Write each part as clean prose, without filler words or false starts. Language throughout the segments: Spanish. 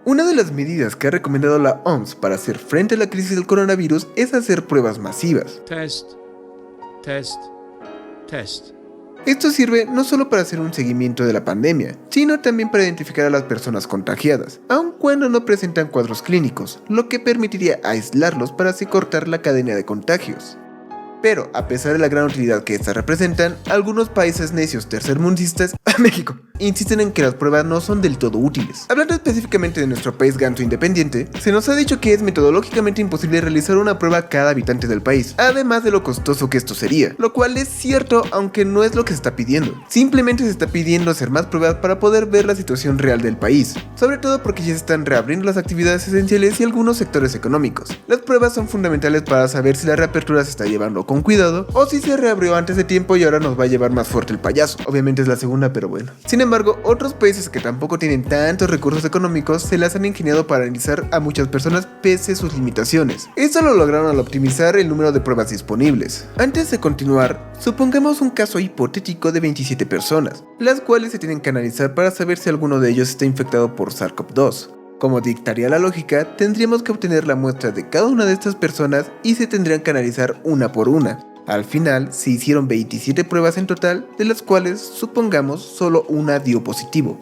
Una de las medidas que ha recomendado la OMS para hacer frente a la crisis del coronavirus es hacer pruebas masivas. Test. Esto sirve no solo para hacer un seguimiento de la pandemia, sino también para identificar a las personas contagiadas, aun cuando no presentan cuadros clínicos, lo que permitiría aislarlos para así cortar la cadena de contagios. Pero, a pesar de la gran utilidad que estas representan, algunos países necios tercermundistas, México, insisten en que las pruebas no son del todo útiles. Hablando específicamente de nuestro país ganso independiente, se nos ha dicho que es metodológicamente imposible realizar una prueba a cada habitante del país, además de lo costoso que esto sería, lo cual es cierto aunque no es lo que se está pidiendo. Simplemente se está pidiendo hacer más pruebas para poder ver la situación real del país, sobre todo porque ya se están reabriendo las actividades esenciales y algunos sectores económicos. Las pruebas son fundamentales para saber si la reapertura se está llevando con cuidado o si se reabrió antes de tiempo y ahora nos va a llevar más fuerte el payaso. Obviamente es la segunda, pero bueno. Sin embargo, otros países que tampoco tienen tantos recursos económicos se las han ingeniado para analizar a muchas personas pese a sus limitaciones. Esto lo lograron al optimizar el número de pruebas disponibles. Antes de continuar, supongamos un caso hipotético de 27 personas, las cuales se tienen que analizar para saber si alguno de ellos está infectado por SARS-CoV-2. Como dictaría la lógica, tendríamos que obtener la muestra de cada una de estas personas y se tendrían que analizar una por una. Al final, se hicieron 27 pruebas en total, de las cuales, supongamos, solo una dio positivo.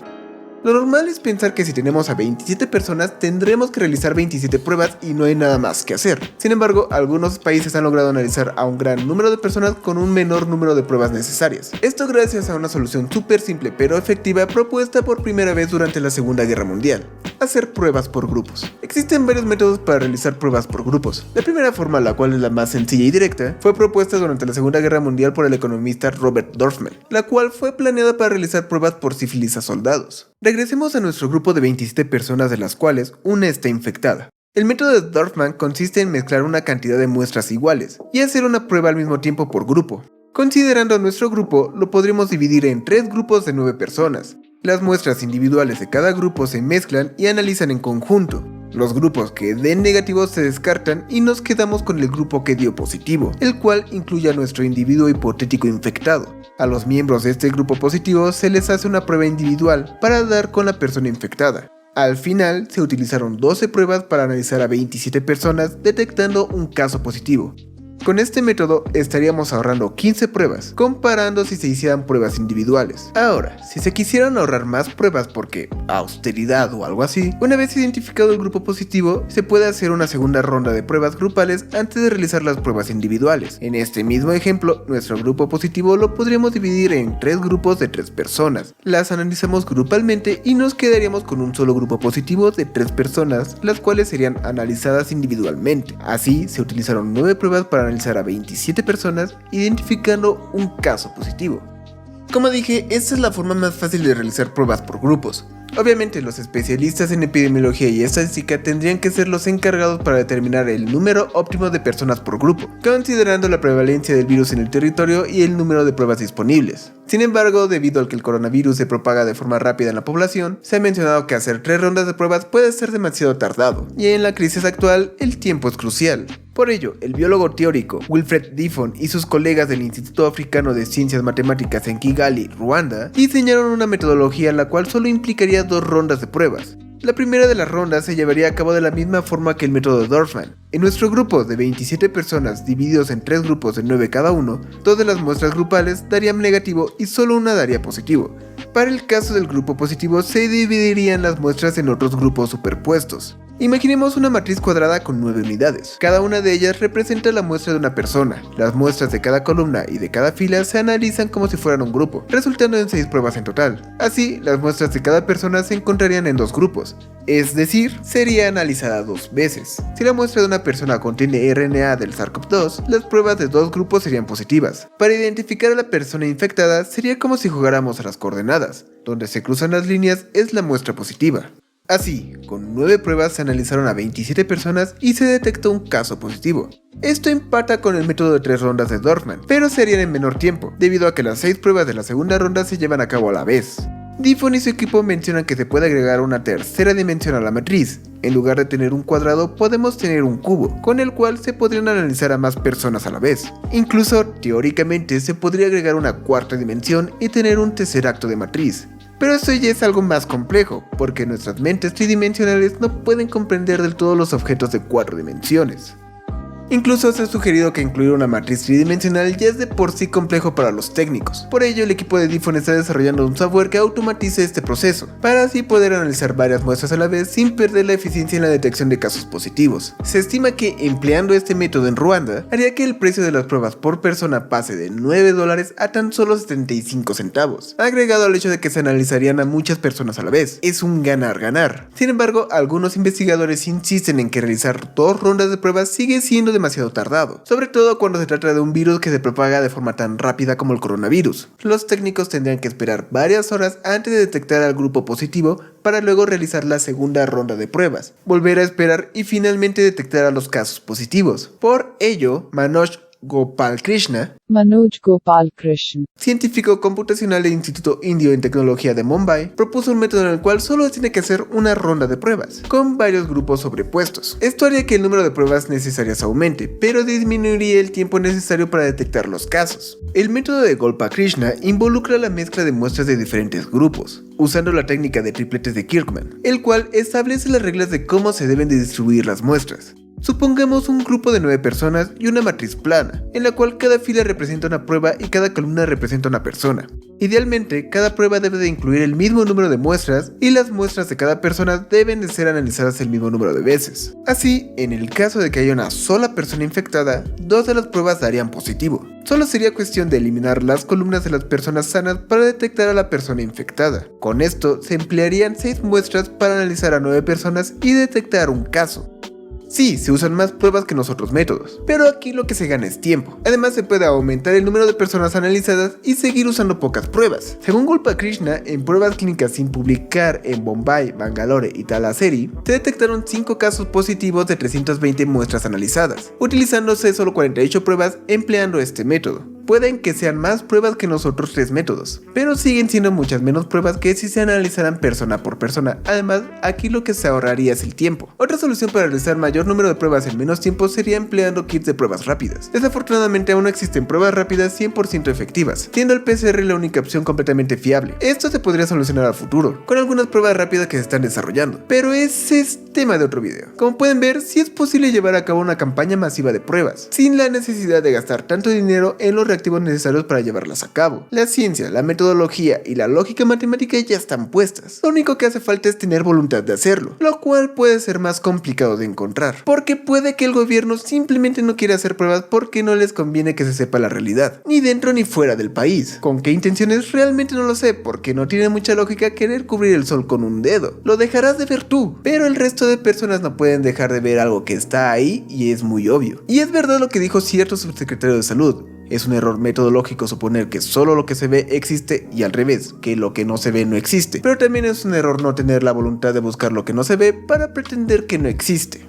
Lo normal es pensar que si tenemos a 27 personas tendremos que realizar 27 pruebas y no hay nada más que hacer. Sin embargo, algunos países han logrado analizar a un gran número de personas con un menor número de pruebas necesarias. Esto gracias a una solución súper simple pero efectiva propuesta por primera vez durante la Segunda Guerra Mundial: hacer pruebas por grupos. Existen varios métodos para realizar pruebas por grupos. La primera forma, la cual es la más sencilla y directa, fue propuesta durante la Segunda Guerra Mundial por el economista Robert Dorfman, la cual fue planeada para realizar pruebas por sífilis a soldados. Regresemos a nuestro grupo de 27 personas, de las cuales una está infectada. El método de Dorfman consiste en mezclar una cantidad de muestras iguales y hacer una prueba al mismo tiempo por grupo. Considerando nuestro grupo, lo podríamos dividir en 3 grupos de 9 personas. Las muestras individuales de cada grupo se mezclan y analizan en conjunto. Los grupos que den negativos se descartan y nos quedamos con el grupo que dio positivo, el cual incluye a nuestro individuo hipotético infectado. A los miembros de este grupo positivo se les hace una prueba individual para dar con la persona infectada. Al final se utilizaron 12 pruebas para analizar a 27 personas, detectando un caso positivo. Con este método estaríamos ahorrando 15 pruebas, comparando si se hicieran pruebas individuales. Ahora, si se quisieran ahorrar más pruebas porque austeridad o algo así, una vez identificado el grupo positivo, se puede hacer una segunda ronda de pruebas grupales antes de realizar las pruebas individuales. En este mismo ejemplo, nuestro grupo positivo lo podríamos dividir en 3 grupos de 3 personas. Las analizamos grupalmente y nos quedaríamos con un solo grupo positivo de 3 personas, las cuales serían analizadas individualmente. Así, se utilizaron 9 pruebas para analizar a 27 personas, identificando un caso positivo. Como dije, esta es la forma más fácil de realizar pruebas por grupos. Obviamente, los especialistas en epidemiología y estadística tendrían que ser los encargados para determinar el número óptimo de personas por grupo, considerando la prevalencia del virus en el territorio y el número de pruebas disponibles. Sin embargo, debido a que el coronavirus se propaga de forma rápida en la población, se ha mencionado que hacer 3 rondas de pruebas puede ser demasiado tardado, y en la crisis actual, el tiempo es crucial. Por ello, el biólogo teórico Wilfred Diffon y sus colegas del Instituto Africano de Ciencias Matemáticas en Kigali, Ruanda, diseñaron una metodología la cual solo implicaría 2 rondas de pruebas. La primera de las rondas se llevaría a cabo de la misma forma que el método de Dorfman. En nuestro grupo de 27 personas divididos en 3 grupos de 9 cada uno, todas las muestras grupales darían negativo y solo una daría positivo. Para el caso del grupo positivo se dividirían las muestras en otros grupos superpuestos. Imaginemos una matriz cuadrada con 9 unidades. Cada una de ellas representa la muestra de una persona. Las muestras de cada columna y de cada fila se analizan como si fueran un grupo, resultando en 6 pruebas en total. Así, las muestras de cada persona se encontrarían en 2 grupos, es decir, sería analizada 2 veces. Si la muestra de una persona contiene RNA del SARS-CoV-2, las pruebas de 2 grupos serían positivas. Para identificar a la persona infectada sería como si jugáramos a las coordenadas. Donde se cruzan las líneas es la muestra positiva. Así, con 9 pruebas se analizaron a 27 personas y se detectó un caso positivo. Esto empata con el método de 3 rondas de Dorfman, pero se harían en menor tiempo, debido a que las 6 pruebas de la segunda ronda se llevan a cabo a la vez. Diffon y su equipo mencionan que se puede agregar una tercera dimensión a la matriz. En lugar de tener un cuadrado, podemos tener un cubo, con el cual se podrían analizar a más personas a la vez. Incluso, teóricamente, se podría agregar una cuarta dimensión y tener un tercer acto de matriz. Pero esto ya es algo más complejo, porque nuestras mentes tridimensionales no pueden comprender del todo los objetos de 4 dimensiones. Incluso se ha sugerido que incluir una matriz tridimensional ya es de por sí complejo para los técnicos. Por ello, el equipo de DIFON está desarrollando un software que automatice este proceso, para así poder analizar varias muestras a la vez sin perder la eficiencia en la detección de casos positivos. Se estima que empleando este método en Ruanda, haría que el precio de las pruebas por persona pase de $9 a tan solo 75 centavos, agregado al hecho de que se analizarían a muchas personas a la vez. Es un ganar-ganar. Sin embargo, algunos investigadores insisten en que realizar 2 rondas de pruebas sigue siendo demasiado tardado, sobre todo cuando se trata de un virus que se propaga de forma tan rápida como el coronavirus. Los técnicos tendrían que esperar varias horas antes de detectar al grupo positivo para luego realizar la segunda ronda de pruebas, volver a esperar y finalmente detectar a los casos positivos. Por ello, Manoj Gopalkrishna, científico computacional del Instituto Indio en Tecnología de Mumbai, propuso un método en el cual solo tiene que hacer una ronda de pruebas, con varios grupos sobrepuestos. Esto haría que el número de pruebas necesarias aumente, pero disminuiría el tiempo necesario para detectar los casos. El método de Gopalkrishna involucra la mezcla de muestras de diferentes grupos, usando la técnica de tripletes de Kirkman, el cual establece las reglas de cómo se deben de distribuir las muestras. Supongamos un grupo de 9 personas y una matriz plana, en la cual cada fila representa una prueba y cada columna representa una persona. Idealmente, cada prueba debe de incluir el mismo número de muestras y las muestras de cada persona deben de ser analizadas el mismo número de veces. Así, en el caso de que haya una sola persona infectada, 2 de las pruebas darían positivo. Solo sería cuestión de eliminar las columnas de las personas sanas para detectar a la persona infectada. Con esto, se emplearían 6 muestras para analizar a 9 personas y detectar un caso. Sí, se usan más pruebas que en los otros métodos, pero aquí lo que se gana es tiempo. Además, se puede aumentar el número de personas analizadas y seguir usando pocas pruebas. Según Gopalkrishna, en pruebas clínicas sin publicar en Bombay, Bangalore y Talaseri, se detectaron 5 casos positivos de 320 muestras analizadas, utilizándose solo 48 pruebas empleando este método. Pueden que sean más pruebas que en los otros 3 métodos, pero siguen siendo muchas menos pruebas que si se analizaran persona por persona. Además, aquí lo que se ahorraría es el tiempo. Otra solución para realizar mayor número de pruebas en menos tiempo sería empleando kits de pruebas rápidas. Desafortunadamente aún no existen pruebas rápidas 100% efectivas, siendo el PCR la única opción completamente fiable. Esto se podría solucionar al futuro, con algunas pruebas rápidas que se están desarrollando, pero ese es tema de otro video. Como pueden ver, sí es posible llevar a cabo una campaña masiva de pruebas, sin la necesidad de gastar tanto dinero en los reactivos necesarios para llevarlas a cabo. La ciencia, la metodología y la lógica matemática ya están puestas. Lo único que hace falta es tener voluntad de hacerlo, lo cual puede ser más complicado de encontrar, porque puede que el gobierno simplemente no quiera hacer pruebas porque no les conviene que se sepa la realidad, ni dentro ni fuera del país. ¿Con qué intenciones? Realmente no lo sé, porque no tiene mucha lógica querer cubrir el sol con un dedo. Lo dejarás de ver tú, pero el resto de personas no pueden dejar de ver algo que está ahí y es muy obvio. Y es verdad lo que dijo cierto subsecretario de salud. Es un error metodológico suponer que solo lo que se ve existe y al revés, que lo que no se ve no existe. Pero también es un error no tener la voluntad de buscar lo que no se ve para pretender que no existe.